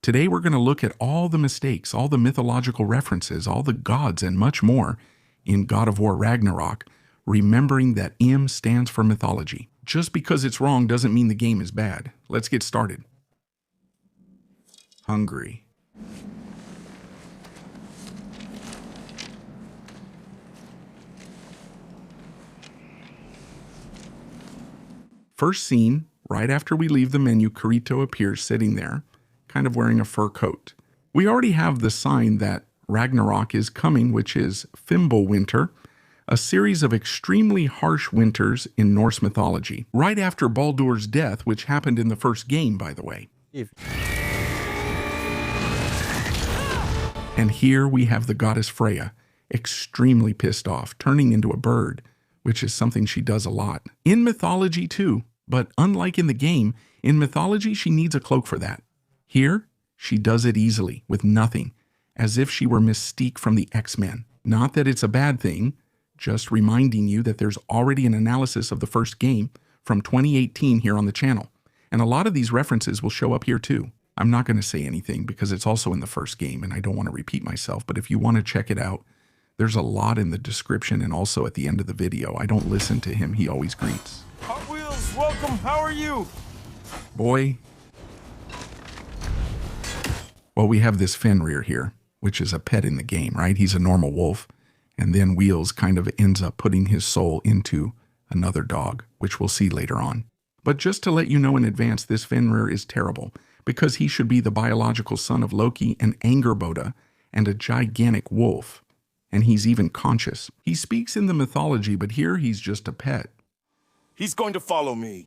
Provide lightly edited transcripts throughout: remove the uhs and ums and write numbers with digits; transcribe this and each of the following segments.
Today we're going to look at all the mistakes, all the mythological references, all the gods, and much more in God of War Ragnarok, remembering that M stands for mythology. Just because it's wrong doesn't mean the game is bad. Let's get started. Hungry. First scene, right after we leave the menu, Kratos appears sitting there, kind of wearing a fur coat. We already have the sign that Ragnarok is coming, which is Fimbulwinter, a series of extremely harsh winters in Norse mythology, right after Baldur's death, which happened in the first game, by the way. And here we have the goddess Freya, extremely pissed off, turning into a bird, which is something she does a lot. In mythology too, but unlike in the game, in mythology she needs a cloak for that. Here, she does it easily, with nothing, as if she were Mystique from the X-Men. Not that it's a bad thing, just reminding you that there's already an analysis of the first game from 2018 here on the channel. And a lot of these references will show up here too. I'm not going to say anything because it's also in the first game and I don't want to repeat myself, but if you want to check it out, there's a lot in the description and also at the end of the video. I don't listen to him, he always greets. Hot Wheels, welcome, how are you? Boy. Well, we have this Fenrir here, which is a pet in the game, right? He's a normal wolf. And then Wheels kind of ends up putting his soul into another dog, which we'll see later on. But just to let you know in advance, this Fenrir is terrible because he should be the biological son of Loki and Angerboda and a gigantic wolf. And he's even conscious. He speaks in the mythology, but here he's just a pet. He's going to follow me.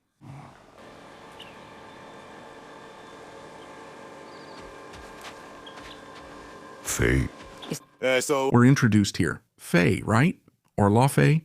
Faye. So We're introduced here. Faye, right? Or Laufey.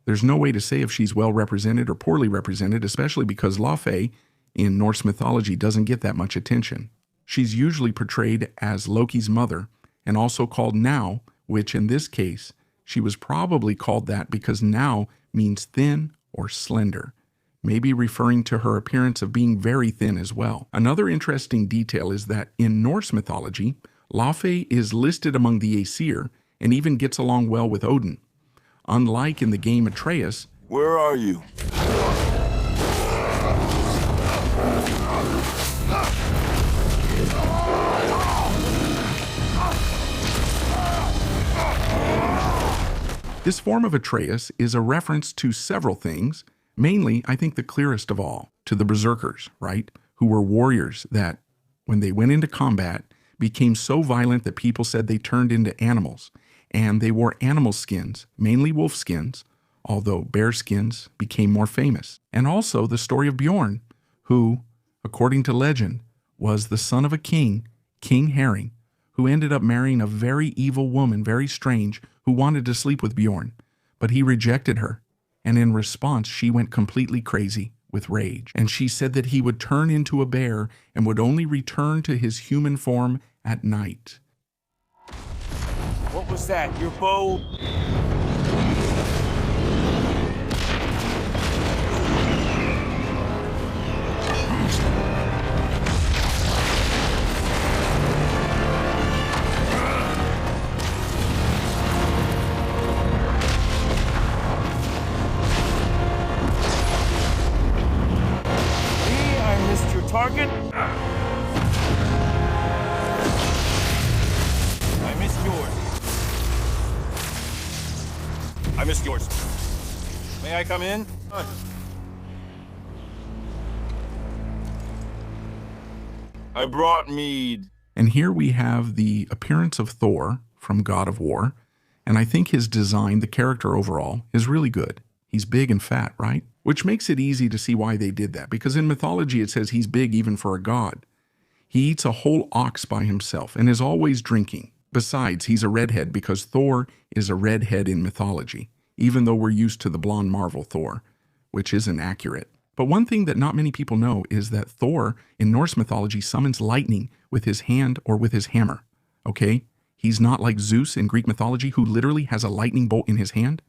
There's no way to say if she's well represented or poorly represented, especially because Laufey in Norse mythology doesn't get that much attention. She's usually portrayed as Loki's mother and also called Now, which in this case, she was probably called that because Now means thin or slender, maybe referring to her appearance of being very thin as well. Another interesting detail is that in Norse mythology, Laufey is listed among the Aesir and even gets along well with Odin. Unlike in the game Atreus, where are you? this form of Atreus is a reference to several things, mainly, I think the clearest of all, to the Berserkers, right? Who were warriors that, when they went into combat, became so violent that people said they turned into animals, and they wore animal skins, mainly wolf skins, although bear skins became more famous. And also the story of Bjorn, who, according to legend, was the son of a king, King Herring, who ended up marrying a very evil woman, very strange, who wanted to sleep with Bjorn, but he rejected her, and in response she went completely crazy with rage, and she said that he would turn into a bear and would only return to his human form at night. What was that, your bow? Target? I missed yours. I missed yours. May I come in? I brought mead. And here we have the appearance of Thor from God of War, and I think his design, the character overall, is really good. He's big and fat, right? Which makes it easy to see why they did that, because in mythology it says he's big even for a god. He eats a whole ox by himself and is always drinking. Besides, he's a redhead because Thor is a redhead in mythology, even though we're used to the blonde Marvel Thor, which isn't accurate. But one thing that not many people know is that Thor in Norse mythology summons lightning with his hand or with his hammer, okay? He's not like Zeus in Greek mythology who literally has a lightning bolt in his hand.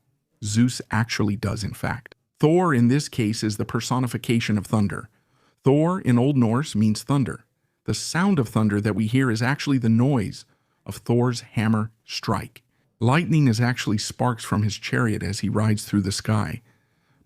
Zeus actually does, in fact. Thor in this case is the personification of thunder. Thor in Old Norse means thunder. The sound of thunder that we hear is actually the noise of Thor's hammer strike. Lightning is actually sparks from his chariot as he rides through the sky.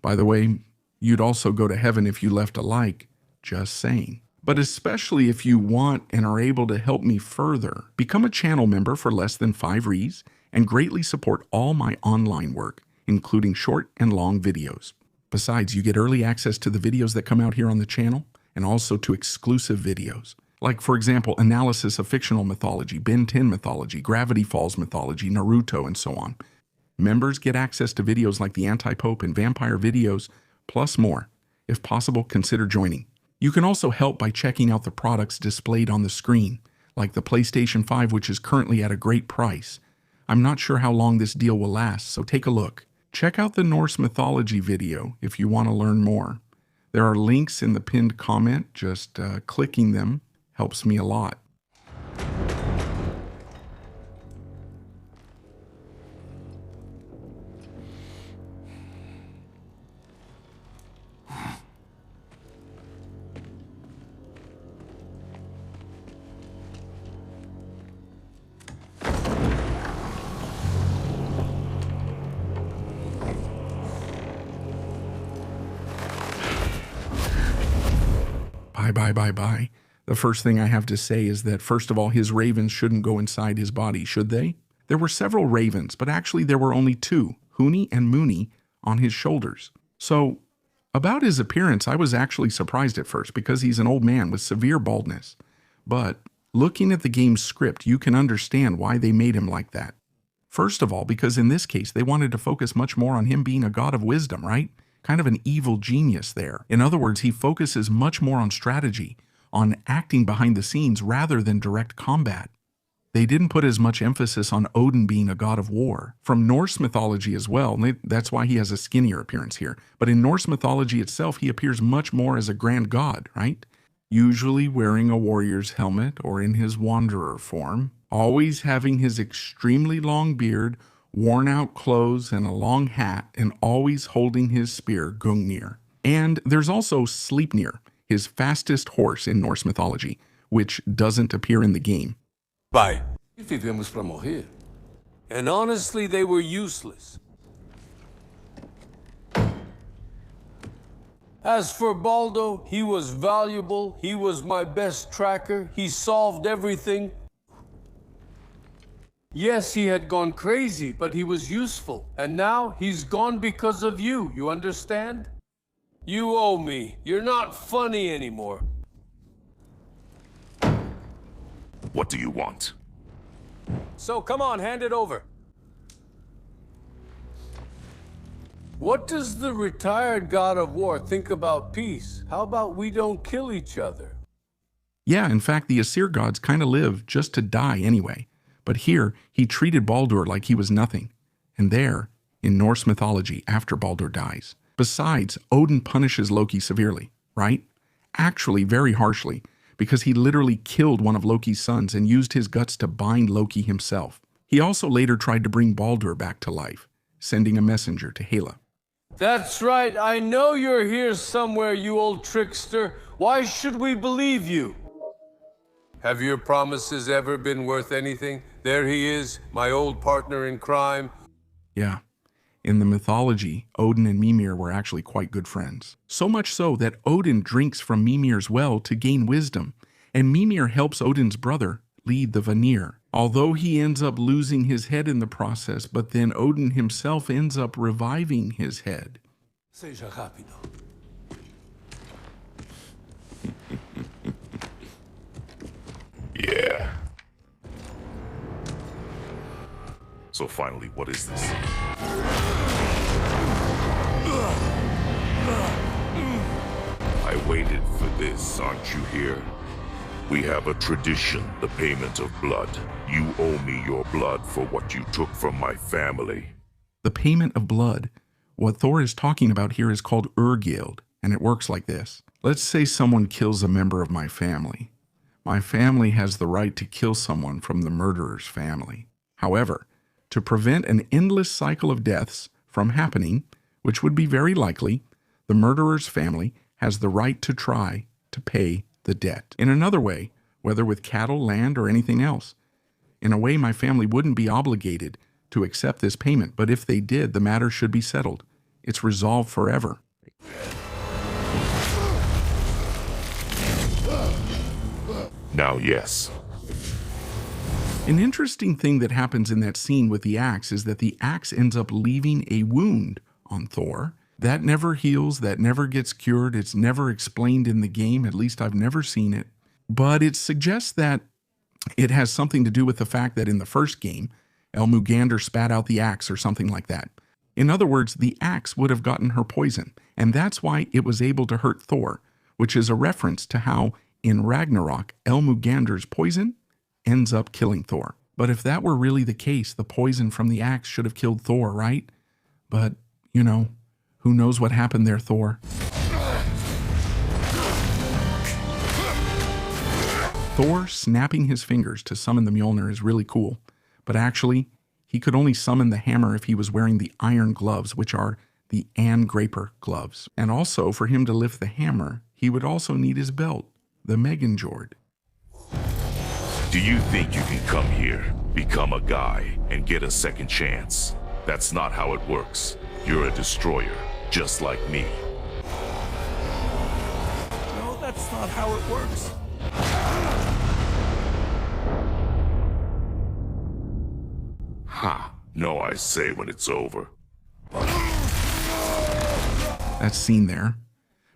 By the way, you'd also go to heaven if you left a like, just saying. But especially if you want and are able to help me further, become a channel member for less than 5 Rs and greatly support all my online work, including short and long videos. Besides, you get early access to the videos that come out here on the channel and also to exclusive videos. Like, for example, analysis of fictional mythology, Ben 10 mythology, Gravity Falls mythology, Naruto, and so on. Members get access to videos like the Anti-Pope and Vampire videos, plus more. If possible, consider joining. You can also help by checking out the products displayed on the screen, like the PlayStation 5, which is currently at a great price. I'm not sure how long this deal will last, so take a look. Check out the Norse mythology video if you want to learn more. There are links in the pinned comment. Just clicking them helps me a lot. Bye. The first thing I have to say is that, first of all, his ravens shouldn't go inside his body, should they? There were several ravens, but actually there were only 2, Huni and Muni, on his shoulders. So, about his appearance, I was actually surprised at first because he's an old man with severe baldness. But, looking at the game's script, you can understand why they made him like that. First of all, because in this case, they wanted to focus much more on him being a god of wisdom, right? Kind of an evil genius there. In other words, he focuses much more on strategy, on acting behind the scenes rather than direct combat. They didn't put as much emphasis on Odin being a god of war. From Norse mythology as well, that's why he has a skinnier appearance here. But in Norse mythology itself, he appears much more as a grand god, right? Usually wearing a warrior's helmet or in his wanderer form, always having his extremely long beard, worn-out clothes, and a long hat, and always holding his spear, Gungnir. And there's also Sleipnir, his fastest horse in Norse mythology, which doesn't appear in the game. Pai, vivemos pra morrer. And honestly, they were useless. As for Baldo, he was valuable, he was my best tracker, he solved everything. Yes, he had gone crazy, but he was useful. And now he's gone because of you, you understand? You owe me. You're not funny anymore. What do you want? So come on, hand it over. What does the retired god of war think about peace? How about we don't kill each other? Yeah, in fact, the Aesir gods kind of live just to die anyway. But here, he treated Baldur like he was nothing. And there, in Norse mythology, after Baldur dies. Besides, Odin punishes Loki severely, right? Actually, very harshly, because he literally killed one of Loki's sons and used his guts to bind Loki himself. He also later tried to bring Baldur back to life, sending a messenger to Hela. That's right, I know you're here somewhere, you old trickster. Why should we believe you? Have your promises ever been worth anything? There he is, my old partner in crime. Yeah. In the mythology, Odin and Mimir were actually quite good friends. So much so that Odin drinks from Mimir's well to gain wisdom, and Mimir helps Odin's brother lead the Vanir. Although he ends up losing his head in the process, but then Odin himself ends up reviving his head. Seja rápido. Yeah. So finally, what is this? I waited for this, aren't you here? We have a tradition, the payment of blood. You owe me your blood for what you took from my family. The payment of blood. What Thor is talking about here is called Urgild, and it works like this. Let's say someone kills a member of my family. My family has the right to kill someone from the murderer's family. However, to prevent an endless cycle of deaths from happening, which would be very likely, the murderer's family has the right to try to pay the debt. In another way, whether with cattle, land, or anything else. In a way, my family wouldn't be obligated to accept this payment, but if they did, the matter should be settled. It's resolved forever. Now, yes. An interesting thing that happens in that scene with the axe is that the axe ends up leaving a wound on Thor. That never heals, that never gets cured, it's never explained in the game, at least I've never seen it. But it suggests that it has something to do with the fact that in the first game, Elmugander spat out the axe or something like that. In other words, the axe would have gotten her poison, and that's why it was able to hurt Thor, which is a reference to how in Ragnarok, Elmugander's poison ends up killing Thor. But if that were really the case, the poison from the axe should have killed Thor, right? But, you know, who knows what happened there, Thor? Thor snapping his fingers to summon the Mjolnir is really cool, but actually, he could only summon the hammer if he was wearing the iron gloves, which are the Angraper gloves. And also, for him to lift the hammer, he would also need his belt, the Megingjord. Do you think you can come here, become a guy, and get a second chance? That's not how it works. You're a destroyer, just like me. No, that's not how it works. Ha! No, I say when it's over. That scene there.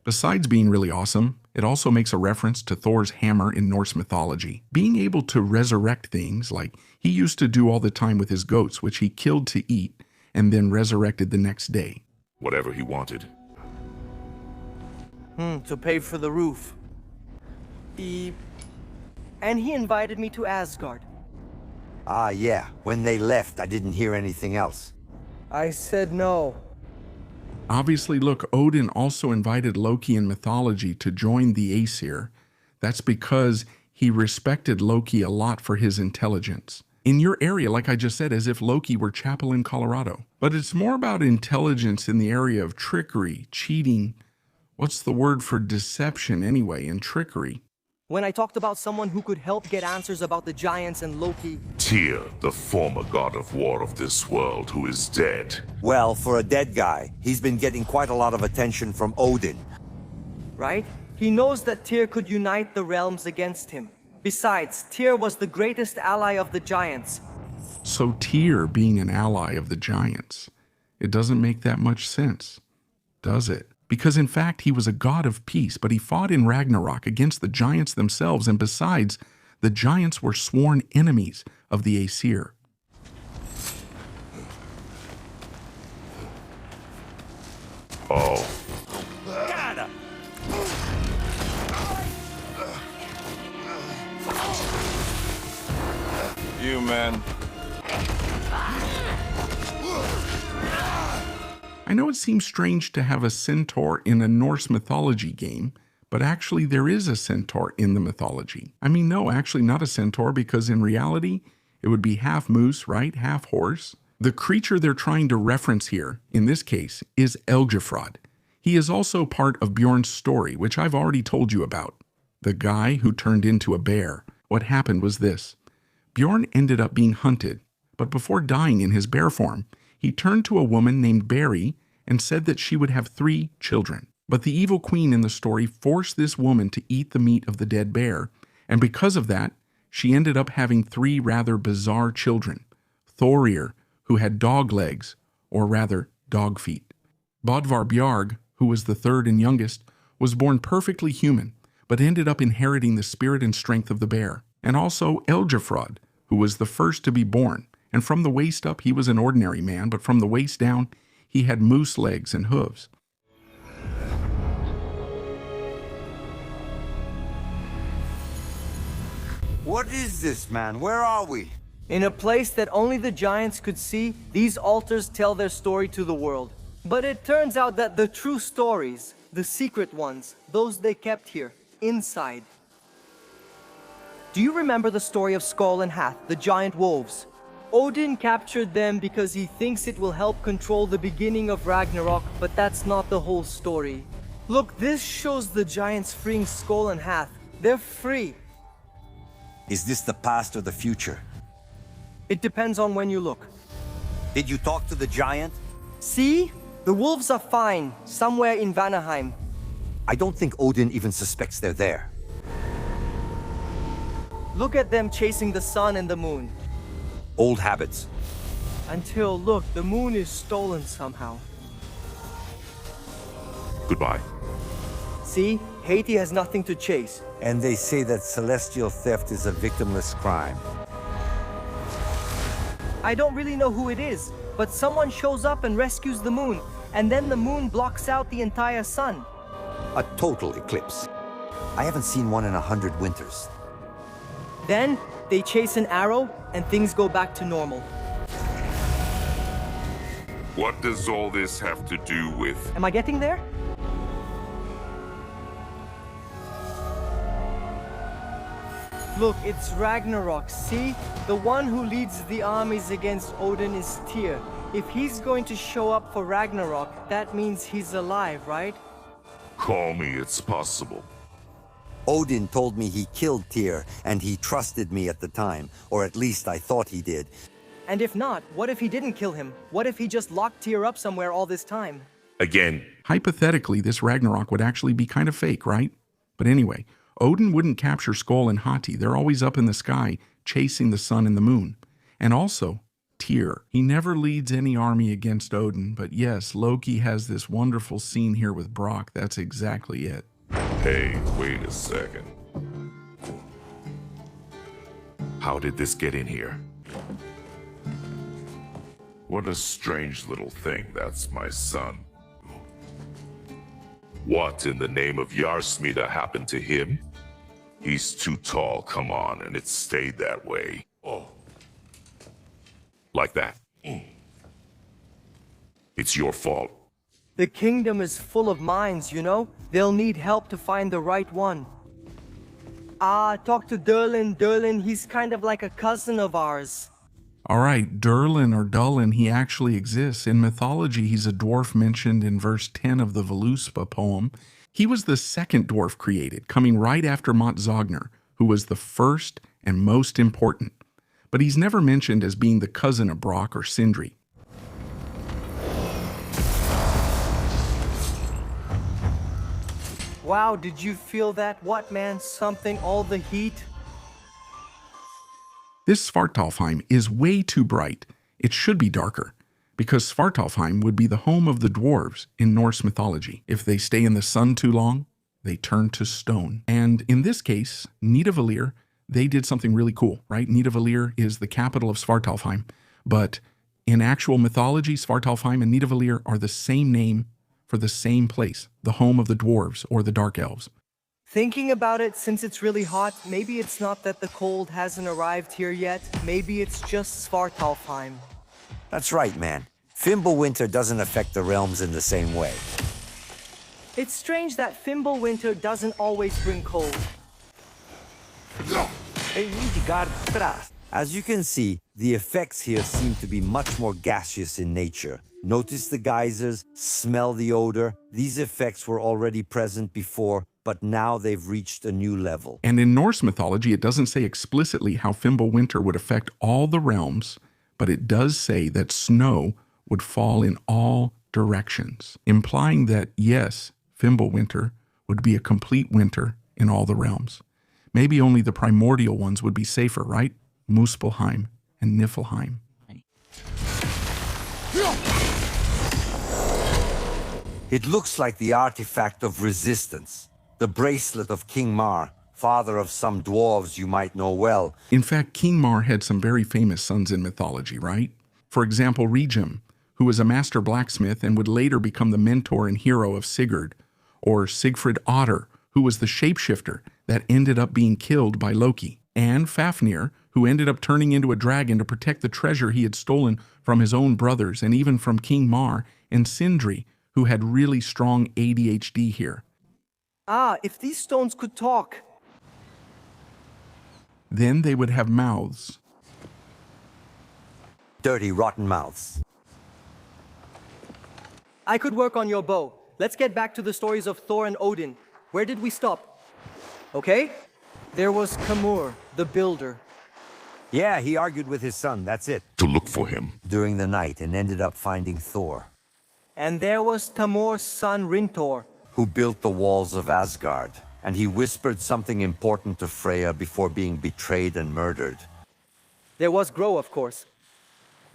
Besides being really awesome, it also makes a reference to Thor's hammer in Norse mythology. Being able to resurrect things like he used to do all the time with his goats, which he killed to eat and then resurrected the next day. Whatever he wanted. To pay for the roof. And he invited me to Asgard. Ah, yeah. When they left, I didn't hear anything else. I said no. Obviously, look, Odin also invited Loki in mythology to join the Aesir. That's because he respected Loki a lot for his intelligence. In your area, like I just said, as if Loki were Chapel in Colorado. But it's more about intelligence in the area of trickery, cheating. What's the word for deception anyway, and trickery? When I talked about someone who could help get answers about the giants and Loki. Tyr, the former god of war of this world, who is dead. Well, for a dead guy, he's been getting quite a lot of attention from Odin. Right? He knows that Tyr could unite the realms against him. Besides, Tyr was the greatest ally of the giants. So Tyr being an ally of the giants, it doesn't make that much sense, does it? Because in fact, he was a god of peace, but he fought in Ragnarok against the giants themselves, and besides, the giants were sworn enemies of the Aesir. Oh. You, man. I know it seems strange to have a centaur in a Norse mythology game, but actually there is a centaur in the mythology. I mean, no, actually not a centaur, because in reality, it would be half moose, right? Half horse. The creature they're trying to reference here, in this case, is Eldjafrod. He is also part of Bjorn's story, which I've already told you about. The guy who turned into a bear. What happened was this. Bjorn ended up being hunted, but before dying in his bear form, he turned to a woman named Beri and said that she would have 3 children. But the evil queen in the story forced this woman to eat the meat of the dead bear, and because of that, she ended up having 3 rather bizarre children. Thorir, who had dog legs, or rather, dog feet. Bodvar Bjarg, who was the 3rd and youngest, was born perfectly human, but ended up inheriting the spirit and strength of the bear. And also Eldjafrod, who was the first to be born. And from the waist up, he was an ordinary man, but from the waist down, he had moose legs and hooves. What is this, man? Where are we? In a place that only the giants could see, these altars tell their story to the world. But it turns out that the true stories, the secret ones, those they kept here, inside. Do you remember the story of Skoll and Hath, the giant wolves? Odin captured them because he thinks it will help control the beginning of Ragnarok, but that's not the whole story. Look, this shows the giants freeing Skoll and Hath. They're free. Is this the past or the future? It depends on when you look. Did you talk to the giant? See? The wolves are fine, somewhere in Vanaheim. I don't think Odin even suspects they're there. Look at them chasing the sun and the moon. Old habits. Until, look, the moon is stolen somehow. Goodbye. See? Haiti has nothing to chase. And they say that celestial theft is a victimless crime. I don't really know who it is, but someone shows up and rescues the moon, and then the moon blocks out the entire sun. A total eclipse. I haven't seen one in 100 winters. Then, they chase an arrow, and things go back to normal. What does all this have to do with... Am I getting there? Look, it's Ragnarok, see? The one who leads the armies against Odin is Tyr. If he's going to show up for Ragnarok, that means he's alive, right? Call me, it's possible. Odin told me he killed Tyr, and he trusted me at the time, or at least I thought he did. And if not, what if he didn't kill him? What if he just locked Tyr up somewhere all this time? Again. Hypothetically, this Ragnarok would actually be kind of fake, right? But anyway, Odin wouldn't capture Skoll and Hati. They're always up in the sky, chasing the sun and the moon. And also, Tyr. He never leads any army against Odin, but yes, Loki has this wonderful scene here with Brock. That's exactly it. Hey, wait a second. How did this get in here? What a strange little thing. That's my son. What in the name of Yarsmida happened to him? He's too tall, come on, and it stayed that way. Oh. Like that. It's your fault. The kingdom is full of mines, you know? They'll need help to find the right one. Talk to Durlin. Durlin, he's kind of like a cousin of ours. All right, Durlin or Dullin, he actually exists. In mythology, he's a dwarf mentioned in verse 10 of the Voluspa poem. He was the second dwarf created, coming right after Motzogner, who was the first and most important. But he's never mentioned as being the cousin of Brock or Sindri. Wow, did you feel that? What, man? Something, all the heat? This Svartalfheim is way too bright. It should be darker, because Svartalfheim would be the home of the dwarves in Norse mythology. If they stay in the sun too long, they turn to stone. And in this case, Nidavellir, they did something really cool, right? Nidavellir is the capital of Svartalfheim, but in actual mythology, Svartalfheim and Nidavellir are the same name for the same place, the home of the dwarves or the dark elves. Thinking about it, since it's really hot, maybe it's not that the cold hasn't arrived here yet. Maybe it's just Svartalfheim. That's right, man. Fimbulwinter doesn't affect the realms in the same way. It's strange that Fimbulwinter doesn't always bring cold. As you can see, the effects here seem to be much more gaseous in nature. Notice the geysers, smell the odor. These effects were already present before, but now they've reached a new level. And in Norse mythology, it doesn't say explicitly how Fimbulwinter would affect all the realms, but it does say that snow would fall in all directions, implying that, yes, Fimbulwinter would be a complete winter in all the realms. Maybe only the primordial ones would be safer, right? Muspelheim and Niflheim. It looks like the artifact of resistance. The bracelet of King Mar, father of some dwarves you might know well. In fact, King Mar had some very famous sons in mythology, right? For example, Regem, who was a master blacksmith and would later become the mentor and hero of Sigurd, or Sigfrid Otter, who was the shapeshifter that ended up being killed by Loki, and Fafnir, who ended up turning into a dragon to protect the treasure he had stolen from his own brothers and even from King Mar, and Sindri, who had really strong ADHD here. If these stones could talk. Then they would have mouths. Dirty, rotten mouths. I could work on your bow. Let's get back to the stories of Thor and Odin. Where did we stop? Okay? There was Kamur, the builder. Yeah, he argued with his son, that's it, To look for him. during the night and ended up finding Thor, And there was Tamur's son Rintor. who built the walls of Asgard. And he whispered something important to Freya before being betrayed and murdered. There was Gro, of course.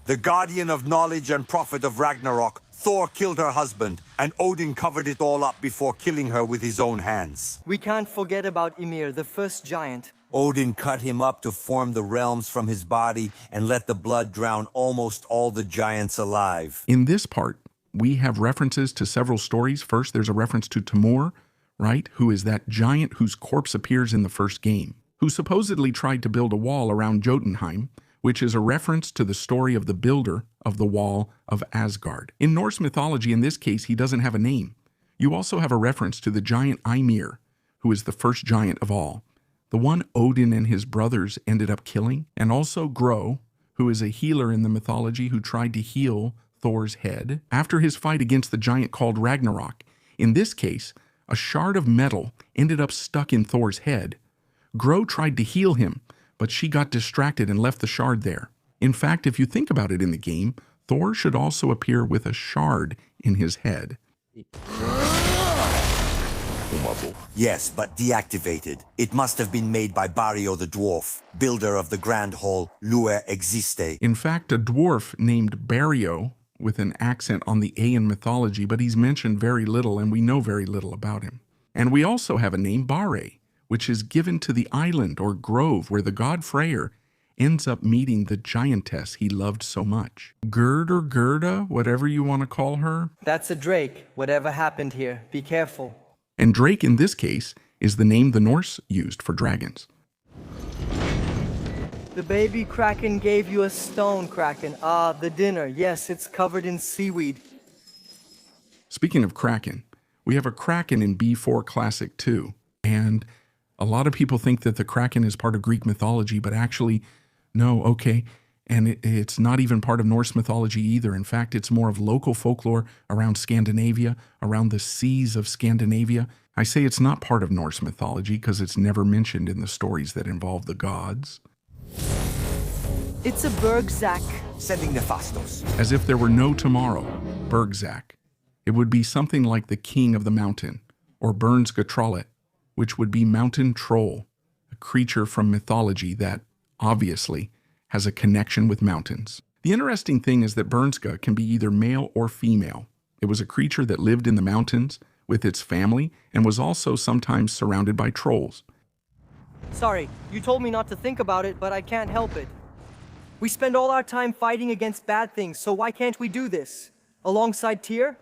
The guardian of knowledge and prophet of Ragnarok, Thor killed her husband, and Odin covered it all up before killing her with his own hands. We can't forget about Ymir, the first giant. Odin cut him up to form the realms from his body and let the blood drown almost all the giants alive. In this part, we have references to several stories. First, there's a reference to Tamur, right, who is that giant whose corpse appears in the first game, who supposedly tried to build a wall around Jotunheim, which is a reference to the story of the builder of the wall of Asgard. In Norse mythology, in this case, he doesn't have a name. You also have a reference to the giant Ymir, who is the first giant of all, the one Odin and his brothers ended up killing, and also Gro, who is a healer in the mythology who tried to heal Thor's head after his fight against the giant called Ragnarok. In this case, a shard of metal ended up stuck in Thor's head. Gro tried to heal him, but she got distracted and left the shard there. In fact, if you think about it in the game, Thor should also appear with a shard in his head. Yes, but deactivated. It must have been made by Barrio the dwarf, builder of the grand hall Lue Existe. In fact, a dwarf named Barrio, with an accent on the A in mythology, but he's mentioned very little and we know very little about him. And we also have a name, Bare, which is given to the island or grove where the god Freyr ends up meeting the giantess he loved so much. Gerd or Gerda, whatever you want to call her. That's a drake. Whatever happened here, be careful. And Drake in this case is the name the Norse used for dragons. The baby kraken gave you a stone, kraken. Ah, the dinner. Yes, it's covered in seaweed. Speaking of kraken, we have a kraken in B4 Classic too. And a lot of people think that the kraken is part of Greek mythology, but actually, no, okay. And it's not even part of Norse mythology either. In fact, it's more of local folklore around Scandinavia, around the seas of Scandinavia. I say it's not part of Norse mythology because it's never mentioned in the stories that involve the gods. It's a bergzak. Sending Nephastos. As if there were no tomorrow, Bergzak. It would be something like the king of the mountain, or Bernsgatrollet, which would be mountain troll, a creature from mythology that, obviously, has a connection with mountains. The interesting thing is that Bernska can be either male or female. It was a creature that lived in the mountains with its family and was also sometimes surrounded by trolls. Sorry, you told me not to think about it, but I can't help it. We spend all our time fighting against bad things, so why can't we do this? Alongside Tyr?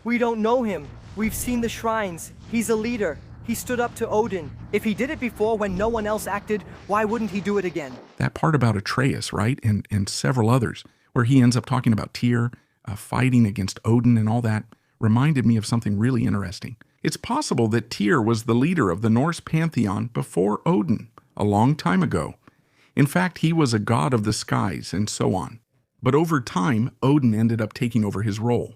We don't know him. We've seen the shrines. He's a leader. He stood up to Odin. If he did it before when no one else acted, why wouldn't he do it again? That part about Atreus, right? And several others, where he ends up talking about Tyr, fighting against Odin and all that, reminded me of something really interesting. It's possible that Tyr was the leader of the Norse pantheon before Odin, a long time ago. In fact, he was a god of the skies and so on. But over time, Odin ended up taking over his role.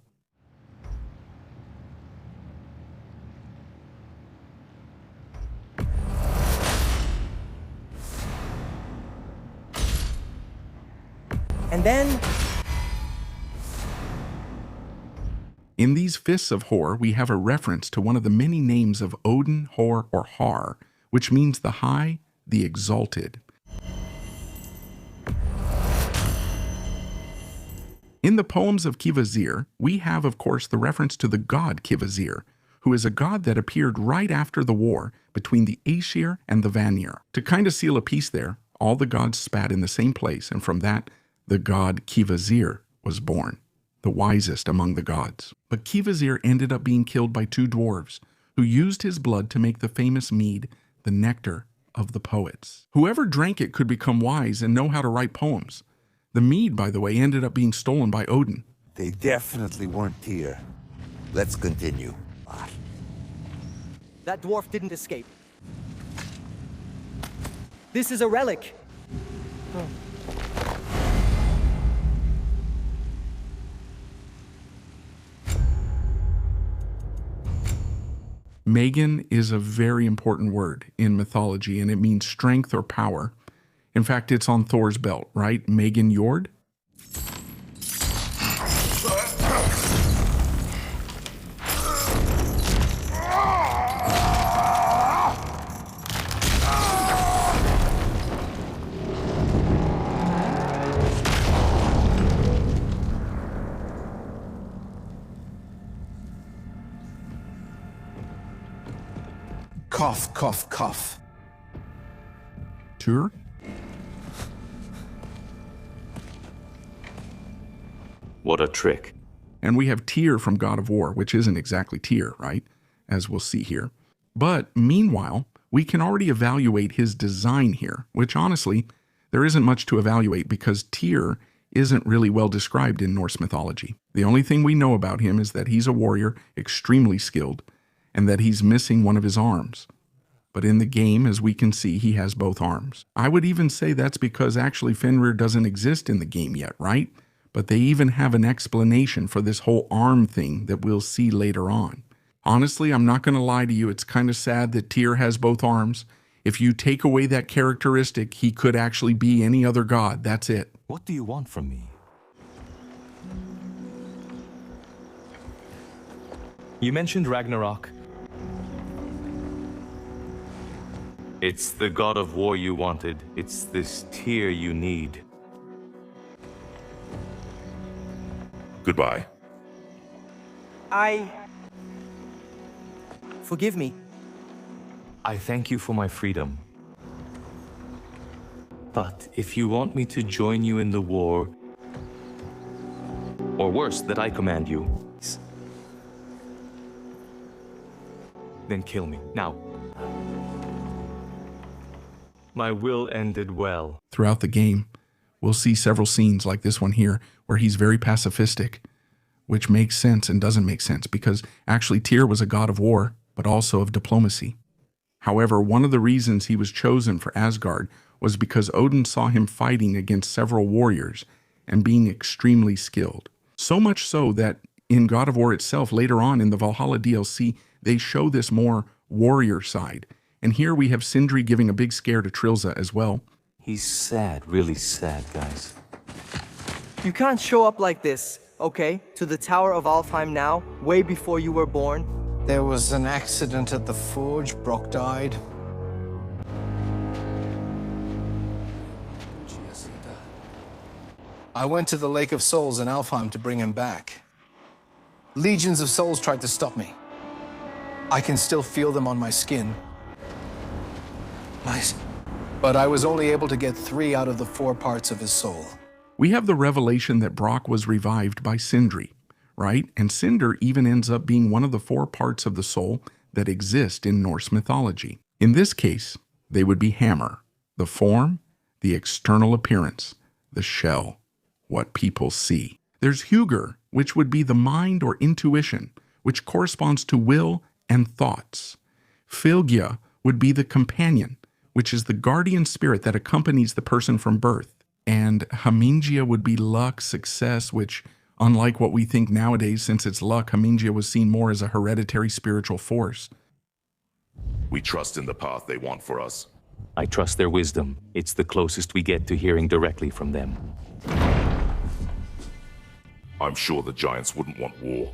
And then... In these Fists of Hor, we have a reference to one of the many names of Odin, Hor, or Har, which means the high, the exalted. In the poems of Kvasir, we have, of course, the reference to the god Kvasir, who is a god that appeared right after the war between the Aesir and the Vanir. To kind of seal a peace there, all the gods spat in the same place, and from that, the god Kvasir was born, the wisest among the gods. But Kvasir ended up being killed by two dwarves, who used his blood to make the famous mead, the nectar of the poets. Whoever drank it could become wise and know how to write poems. The mead, by the way, ended up being stolen by Odin. They definitely weren't here. Let's continue. that dwarf didn't escape. This is a relic. Megan is a very important word in mythology, and it means strength or power. In fact, it's on Thor's belt, right? Megan Jord? Cough, cough, cough. Tyr? What a trick. And we have Tyr from God of War, which isn't exactly Tyr, right? As we'll see here. But meanwhile, we can already evaluate his design here, which honestly, there isn't much to evaluate because Tyr isn't really well described in Norse mythology. The only thing we know about him is that he's a warrior, extremely skilled, and that he's missing one of his arms. But in the game, as we can see, he has both arms. I would even say that's because actually Fenrir doesn't exist in the game yet, right? But they even have an explanation for this whole arm thing that we'll see later on. Honestly, I'm not going to lie to you, it's kind of sad that Tyr has both arms. If you take away that characteristic, he could actually be any other god, that's it. What do you want from me? You mentioned Ragnarok. It's the god of war you wanted. It's this Tyr you need. Goodbye. Forgive me. I thank you for my freedom. But if you want me to join you in the war, or worse, that I command you, then kill me, now. My will ended well. Throughout the game, we'll see several scenes like this one here where he's very pacifistic, which makes sense and doesn't make sense because actually Tyr was a god of war, but also of diplomacy. However, one of the reasons he was chosen for Asgard was because Odin saw him fighting against several warriors and being extremely skilled. So much so that in God of War itself, later on in the Valhalla DLC, they show this more warrior side. And here we have Sindri giving a big scare to Trilza as well. He's sad, really sad, guys. You can't show up like this, okay? To the Tower of Alfheim now, way before you were born. There was an accident at the forge. Brock died. I went to the Lake of Souls in Alfheim to bring him back. Legions of souls tried to stop me. I can still feel them on my skin. But I was only able to get 3 out of the 4 parts of his soul. We have the revelation that Brock was revived by Sindri, right? And Cinder even ends up being one of the 4 parts of the soul that exist in Norse mythology. In this case, they would be Hammer, the form, the external appearance, the shell, what people see. There's Hugr, which would be the mind or intuition, which corresponds to will and thoughts. Fylgja would be the companion, which is the guardian spirit that accompanies the person from birth. And Hamingia would be luck, success, which, unlike what we think nowadays, since it's luck, Hamingia was seen more as a hereditary spiritual force. We trust in the path they want for us. I trust their wisdom. It's the closest we get to hearing directly from them. I'm sure the giants wouldn't want war.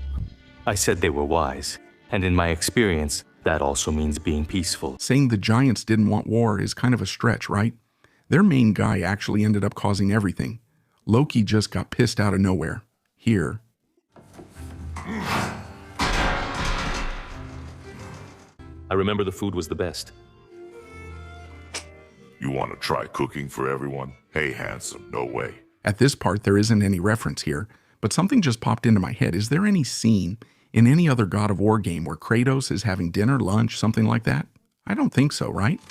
I said they were wise, and in my experience, that also means being peaceful. Saying the giants didn't want war is kind of a stretch, right? Their main guy actually ended up causing everything. Loki just got pissed out of nowhere. Here. I remember the food was the best. You want to try cooking for everyone? Hey, handsome, no way. At this part, there isn't any reference here, but something just popped into my head. Is there any scene in any other God of War game where Kratos is having dinner, lunch, something like that? I don't think so, right?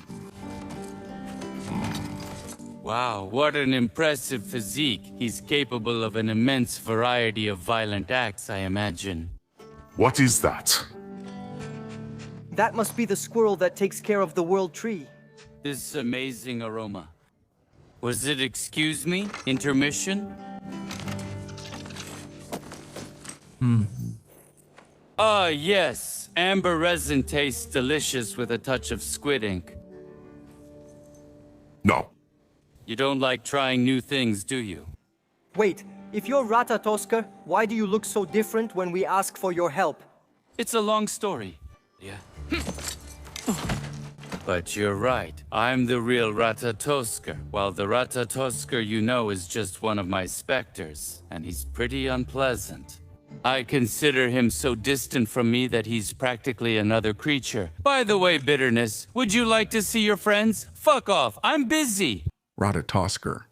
Wow, what an impressive physique. He's capable of an immense variety of violent acts, I imagine. What is that? That must be the squirrel that takes care of the world tree. This amazing aroma. Was it, excuse me, intermission? Ah, yes. Amber resin tastes delicious with a touch of squid ink. No. You don't like trying new things, do you? Wait, if you're Ratatoskr, why do you look so different when we ask for your help? It's a long story. Yeah. But you're right. I'm the real Ratatoskr, while the Ratatoskr you know is just one of my specters, and he's pretty unpleasant. I consider him so distant from me that he's practically another creature. By the way, Bitterness, would you like to see your friends? Fuck off, I'm busy. Ratatoskr.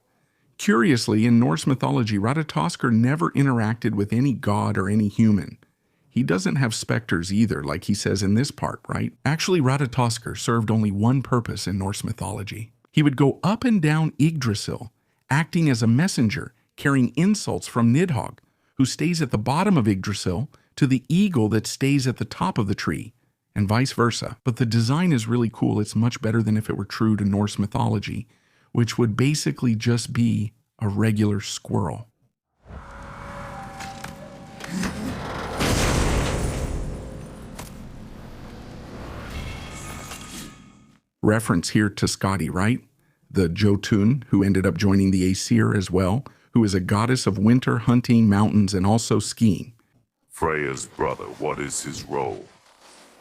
Curiously, in Norse mythology, Ratatoskr never interacted with any god or any human. He doesn't have specters either, like he says in this part, right? Actually, Ratatoskr served only one purpose in Norse mythology. He would go up and down Yggdrasil, acting as a messenger, carrying insults from Nidhogg, who stays at the bottom of Yggdrasil, to the eagle that stays at the top of the tree, and vice versa. But the design is really cool. It's much better than if it were true to Norse mythology, which would basically just be a regular squirrel. Reference here to Skadi, right? The Jotun, who ended up joining the Aesir as well, who is a goddess of winter, hunting, mountains, and also skiing. Freya's brother, what is his role?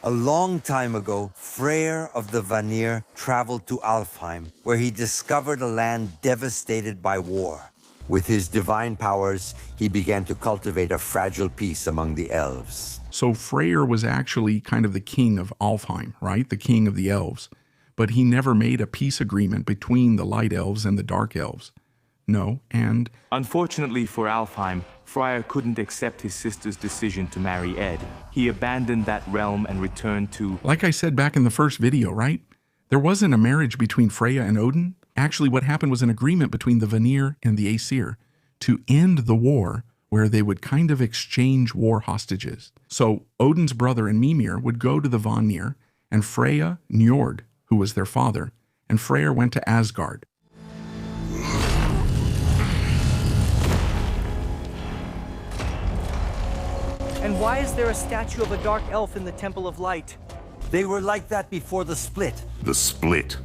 A long time ago, Freyr of the Vanir traveled to Alfheim, where he discovered a land devastated by war. With his divine powers, he began to cultivate a fragile peace among the elves. So Freyr was actually kind of the king of Alfheim, right? The king of the elves. But he never made a peace agreement between the light elves and the dark elves. No, and... Unfortunately for Alfheim, Freyr couldn't accept his sister's decision to marry Ed. He abandoned that realm and returned to... Like I said back in the first video, right? There wasn't a marriage between Freya and Odin. Actually, what happened was an agreement between the Vanir and the Aesir to end the war, where they would kind of exchange war hostages. So Odin's brother and Mimir would go to the Vanir, and Freya, Njord, who was their father, and Freyr went to Asgard. And why is there a statue of a dark elf in the Temple of Light? They were like that before the split. The split.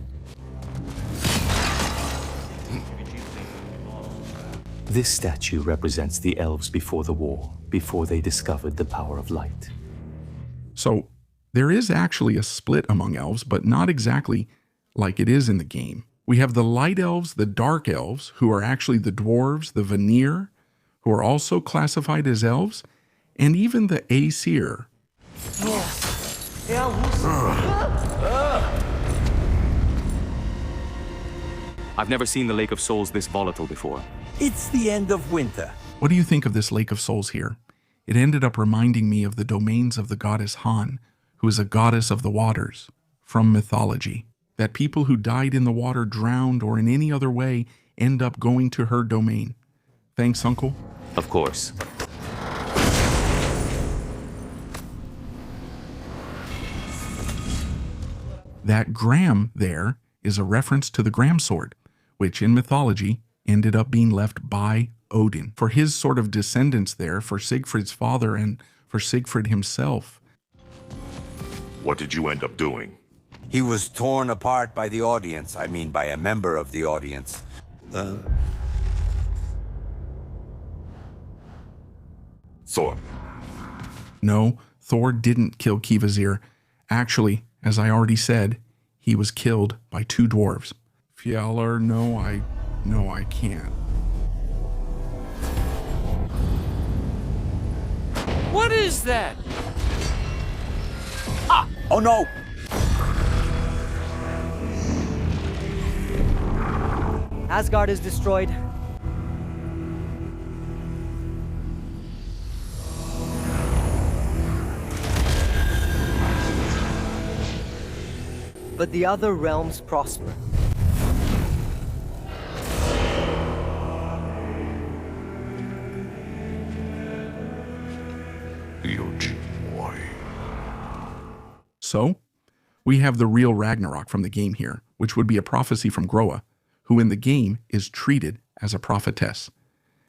This statue represents the elves before the war, before they discovered the power of light. So there is actually a split among elves, but not exactly like it is in the game. We have the light elves, the dark elves, who are actually the dwarves, the Vanir, who are also classified as elves, and even the Aesir. I've never seen the Lake of Souls this volatile before. It's the end of winter. What do you think of this Lake of Souls here? It ended up reminding me of the domains of the goddess Han, who is a goddess of the waters, from mythology. That people who died in the water, drowned, or in any other way end up going to her domain. Thanks, Uncle. Of course. That Gram there is a reference to the Gram sword, which in mythology ended up being left by Odin for his sort of descendants there, for Sigfrid's father and for Sigfrid himself. What did you end up doing? He was torn apart by the audience. I mean, by a member of the audience. Thor. No, Thor didn't kill Kvasir. Actually, as I already said, he was killed by two dwarves. Fjallar, no, I can't. What is that? Oh no! Asgard is destroyed. But the other realms prosper. So, we have the real Ragnarok from the game here, which would be a prophecy from Groa, who in the game is treated as a prophetess.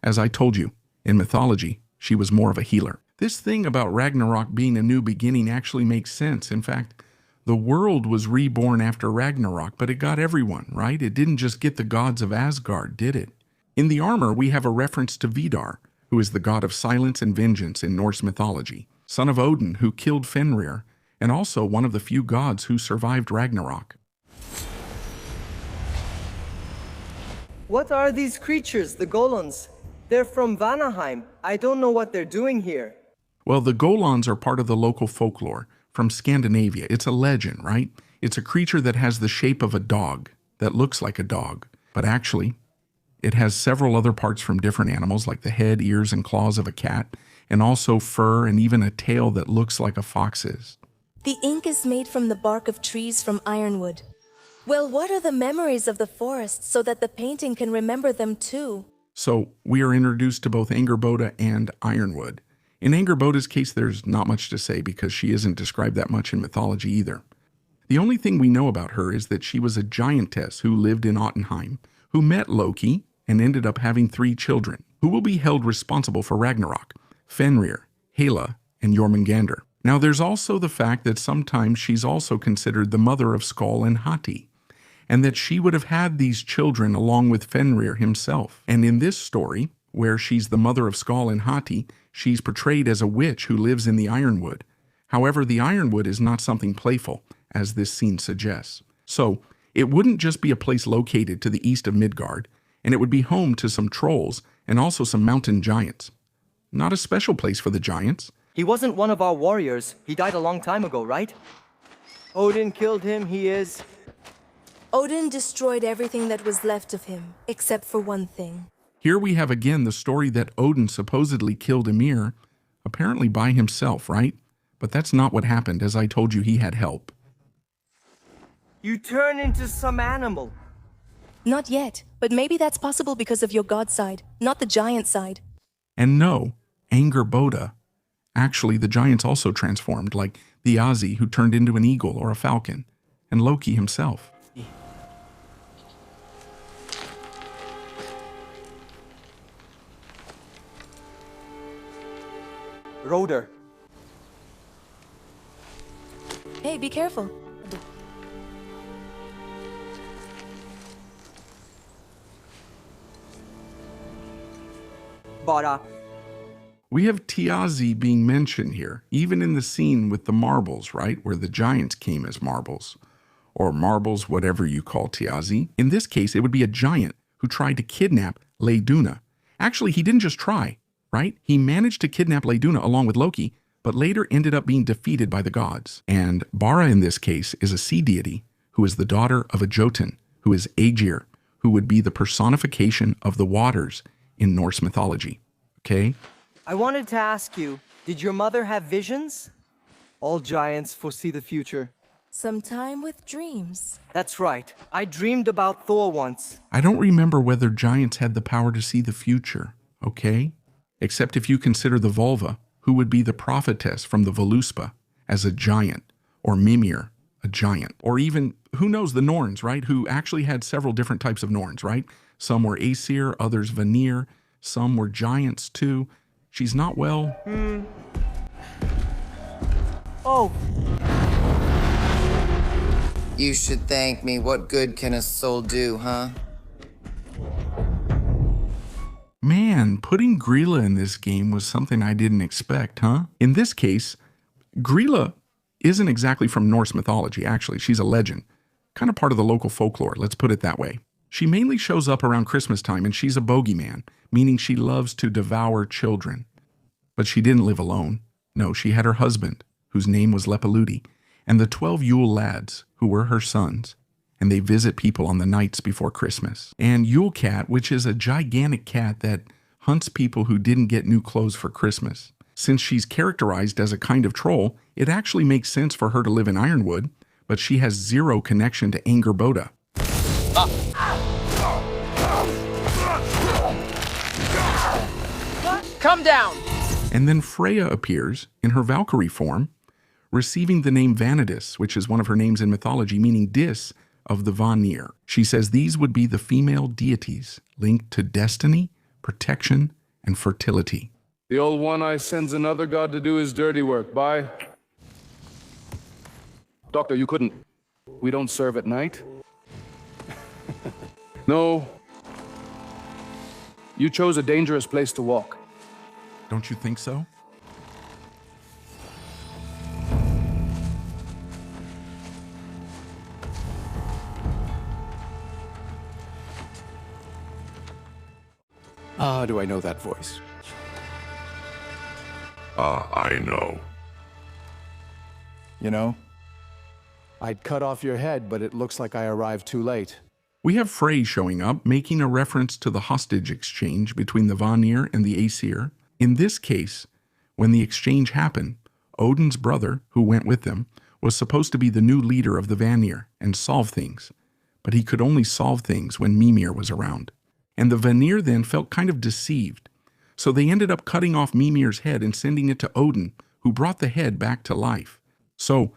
As I told you, in mythology, she was more of a healer. This thing about Ragnarok being a new beginning actually makes sense. In fact, the world was reborn after Ragnarok, but it got everyone, right? It didn't just get the gods of Asgard, did it? In the armor, we have a reference to Vidar, who is the god of silence and vengeance in Norse mythology, son of Odin, who killed Fenrir, and also one of the few gods who survived Ragnarok. What are these creatures, the Golons? They're from Vanaheim. I don't know what they're doing here. Well, the Golons are part of the local folklore from Scandinavia. It's a legend, right? It's a creature that has the shape of a dog, that looks like a dog, but actually, it has several other parts from different animals, like the head, ears, and claws of a cat, and also fur and even a tail that looks like a fox's. The ink is made from the bark of trees from Ironwood. Well, what are the memories of the forest so that the painting can remember them too? So we are introduced to both Angerboda and Ironwood. In Angerboda's case, there's not much to say because she isn't described that much in mythology either. The only thing we know about her is that she was a giantess who lived in Jotunheim, who met Loki and ended up having 3 children, who will be held responsible for Ragnarok: Fenrir, Hela, and Jormungandr. Now there's also the fact that sometimes she's also considered the mother of Skoll and Hati, and that she would have had these children along with Fenrir himself. And in this story, where she's the mother of Skoll and Hati, she's portrayed as a witch who lives in the Ironwood. However, the Ironwood is not something playful, as this scene suggests. So, it wouldn't just be a place located to the east of Midgard, and it would be home to some trolls and also some mountain giants. Not a special place for the giants. He wasn't one of our warriors. He died a long time ago, right? Odin killed him, he is... Odin destroyed everything that was left of him, except for one thing. Here we have again the story that Odin supposedly killed Ymir, apparently by himself, right? But that's not what happened. As I told you, he had help. You turn into some animal. Not yet, but maybe that's possible because of your god side, not the giant side. And no, Angerboda. Actually, the giants also transformed, like the Asi, who turned into an eagle or a falcon, and Loki himself. Roder. Hey, be careful. Bara. We have Tiazi being mentioned here, even in the scene with the marbles, right? Where the giants came as marbles. Or marbles, whatever you call Tiazi. In this case, it would be a giant who tried to kidnap Leiduna. Actually, he didn't just try, right? He managed to kidnap Leiduna along with Loki, but later ended up being defeated by the gods. And Bara in this case is a sea deity who is the daughter of a Jotun, who is Aegir, who would be the personification of the waters in Norse mythology. Okay? I wanted to ask you, did your mother have visions? All giants foresee the future. Sometime with dreams. That's right. I dreamed about Thor once. I don't remember whether giants had the power to see the future, okay? Except if you consider the Volva, who would be the prophetess from the Voluspa, as a giant, or Mimir, a giant, or even, who knows, the Norns, right? Who actually had several different types of Norns, right? Some were Aesir, others Vanir, some were giants too. She's not well. Oh. You should thank me. What good can a soul do, huh? Man, putting Grilla in this game was something I didn't expect, huh? In this case, Grilla isn't exactly from Norse mythology, actually. She's a legend. Kind of part of the local folklore, let's put it that way. She mainly shows up around Christmas time, and she's a bogeyman, meaning she loves to devour children. But she didn't live alone. No, she had her husband, whose name was Lepaludi, and the 12 Yule lads, who were her sons, and they visit people on the nights before Christmas. And Yule Cat, which is a gigantic cat that hunts people who didn't get new clothes for Christmas. Since she's characterized as a kind of troll, it actually makes sense for her to live in Ironwood, but she has zero connection to Angerboda. Come down! And then Freya appears in her Valkyrie form, receiving the name Vanadis, which is one of her names in mythology, meaning dis of the Vanir. She says these would be the female deities linked to destiny, protection, and fertility. The old one-eye sends another god to do his dirty work. Bye. Doctor, you couldn't... We don't serve at night? No. You chose a dangerous place to walk. Don't you think so? Ah, do I know that voice? I know. You know, I'd cut off your head, but it looks like I arrived too late. We have Frey showing up, making a reference to the hostage exchange between the Vanir and the Aesir. In this case, when the exchange happened, Odin's brother, who went with them, was supposed to be the new leader of the Vanir and solve things, but he could only solve things when Mimir was around. And the Vanir then felt kind of deceived, so they ended up cutting off Mimir's head and sending it to Odin, who brought the head back to life. So,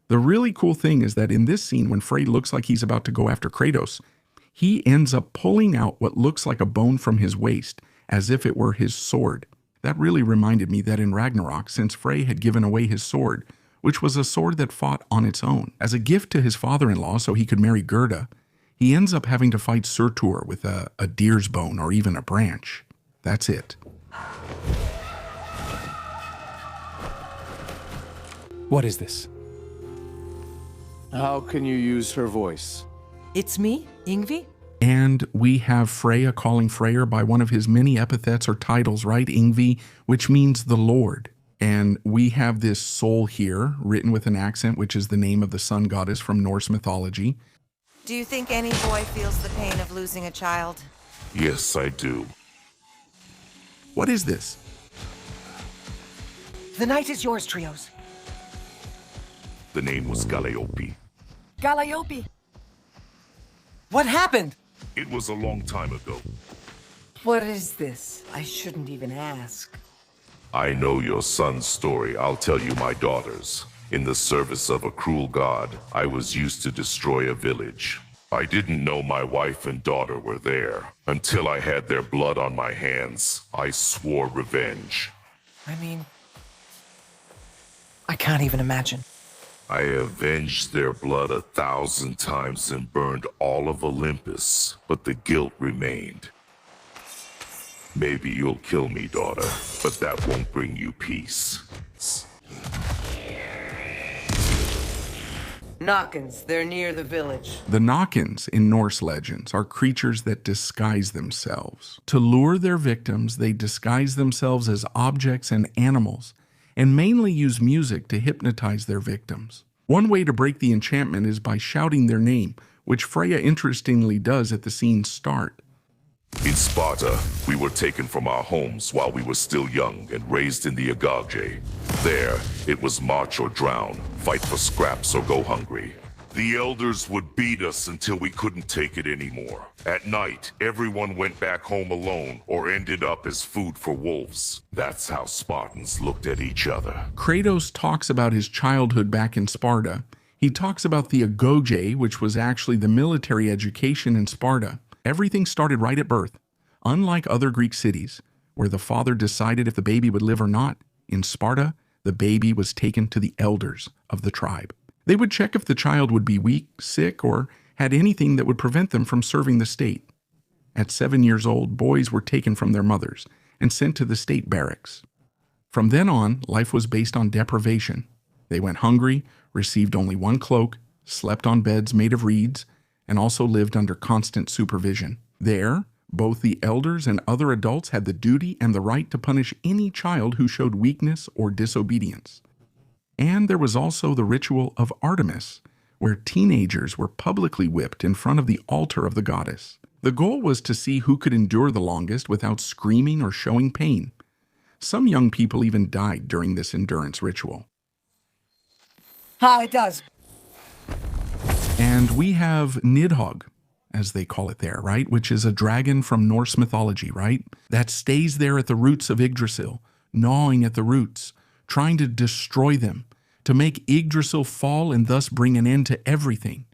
the really cool thing is that in this scene, when Frey looks like he's about to go after Kratos, he ends up pulling out what looks like a bone from his waist, as if it were his sword. That really reminded me that in Ragnarok, since Frey had given away his sword, which was a sword that fought on its own, as a gift to his father-in-law so he could marry Gerda, he ends up having to fight Surtur with a deer's bone or even a branch. That's it. What is this? How can you use her voice? It's me, Yngvi? And we have Freya calling Freyr by one of his many epithets or titles, right? Yngvi, which means the Lord. And we have this soul here, written with an accent, which is the name of the sun goddess from Norse mythology. Do you think any boy feels the pain of losing a child? Yes, I do. What is this? The night is yours, Trios. The name was Galliope. Galliope. What happened? It was a long time ago. What is this? I shouldn't even ask. I know your son's story. I'll tell you my daughter's. In the service of a cruel god, I was used to destroy a village. I didn't know my wife and daughter were there. Until I had their blood on my hands, I swore revenge. I mean, I can't even imagine. I avenged their blood 1,000 times and burned all of Olympus, but the guilt remained. Maybe you'll kill me, daughter, but that won't bring you peace. Knockins, they're near the village. The Knockins in Norse legends are creatures that disguise themselves. To lure their victims, they disguise themselves as objects and animals, and mainly use music to hypnotize their victims. One way to break the enchantment is by shouting their name, which Freya interestingly does at the scene's start. In Sparta, we were taken from our homes while we were still young and raised in the Agage. There, it was march or drown, fight for scraps or go hungry. The elders would beat us until we couldn't take it anymore. At night, everyone went back home alone or ended up as food for wolves. That's how Spartans looked at each other. Kratos talks about his childhood back in Sparta. He talks about the Agage, which was actually the military education in Sparta. Everything started right at birth. Unlike other Greek cities, where the father decided if the baby would live or not, in Sparta, the baby was taken to the elders of the tribe. They would check if the child would be weak, sick, or had anything that would prevent them from serving the state. At 7 years old, boys were taken from their mothers and sent to the state barracks. From then on, life was based on deprivation. They went hungry, received only one cloak, slept on beds made of reeds, and also lived under constant supervision. There, both the elders and other adults had the duty and the right to punish any child who showed weakness or disobedience. And there was also the ritual of Artemis, where teenagers were publicly whipped in front of the altar of the goddess. The goal was to see who could endure the longest without screaming or showing pain. Some young people even died during this endurance ritual. It does. And we have Nidhogg, as they call it there, right? Which is a dragon from Norse mythology, right? That stays there at the roots of Yggdrasil, gnawing at the roots, trying to destroy them, to make Yggdrasil fall and thus bring an end to everything.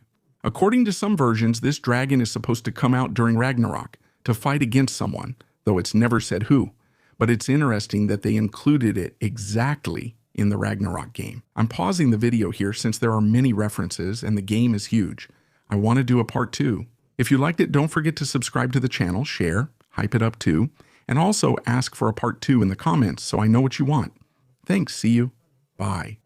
According to some versions, this dragon is supposed to come out during Ragnarok to fight against someone, though it's never said who. but it's interesting that they included it exactly in the Ragnarok game. I'm pausing the video here since there are many references and the game is huge. I want to do a part 2. If you liked it, don't forget to subscribe to the channel, share, hype it up too, and also ask for a part 2 in the comments so I know what you want. Thanks, see you, bye.